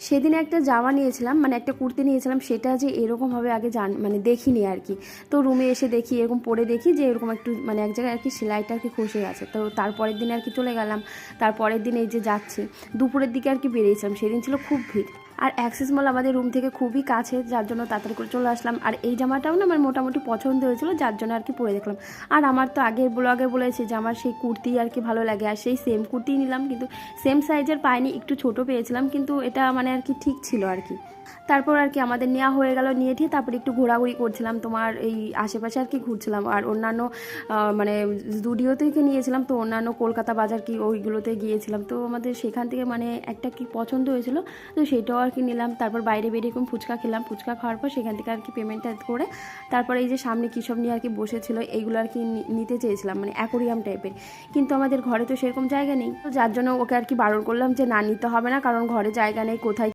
সেদিন একটা জামা নিয়েছিলাম, মানে একটা কুর্তি নিয়েছিলাম, সেটা যে এরকমভাবে আগে মানে দেখিনি আর কি। তো রুমে এসে দেখি, এরকম পরে দেখি যে এরকম একটু মানে এক জায়গায় আর কি সেলাইটা আর কি খসে গেছে। তো তারপরের দিন আর কি চলে গেলাম। তারপরের দিন এই যে যাচ্ছি, দুপুরের দিকে আর কি বেরিয়েছিলাম, সেদিন ছিল খুব ভিড়। আর অ্যাক্সিস মল আমাদের রুম থেকে খুবই কাছে, যার জন্য তাড়াতাড়ি করে চলে আসলাম। আর এই জামাটাও না আমার মোটামুটি পছন্দ হয়েছিল, যার জন্য আর কি পরে দেখলাম। আর আমার তো আগের ব্লগে বলেছি যে আমার সেই কুর্তি আর কি ভালো লাগে, আর সেই সেম কুর্তি নিলাম, কিন্তু সেম সাইজের পাইনি, একটু ছোট পেয়েছিলাম, কিন্তু এটা মানে আর কি ঠিক ছিল আর কি। তারপর আর কি আমাদের নেওয়া হয়ে গেল, নিয়ে ঠিক তারপরে একটু ঘোরাঘুরি করছিলাম, তোমার এই আশেপাশে আর কি ঘুরছিলাম। আর অন্যান্য মানে স্টুডিও থেকে নিয়েছিলাম, তো অন্যান্য কলকাতা বাজার কি ওইগুলোতে গিয়েছিলাম। তো আমাদের সেখান থেকে মানে একটা কি পছন্দ হয়েছিল, তো সেটাও আর কি নিলাম। তারপর বাইরে বেরিয়ে এরকম ফুচকা খেলাম, ফুচকা খাওয়ার পর সেখান থেকে আর কি পেমেন্টটা করে তারপরে এই যে সামনে কী সব নিয়ে আর কি বসেছিল, এইগুলো আর কি নিতে চেয়েছিলাম, মানে অ্যাকোরিয়াম টাইপের। কিন্তু আমাদের ঘরে তো সেরকম জায়গা নেই, তো যার জন্য ওকে আর কি বারণ করলাম যে না, নিতে হবে না, কারণ ঘরে জায়গা নেই, কোথায়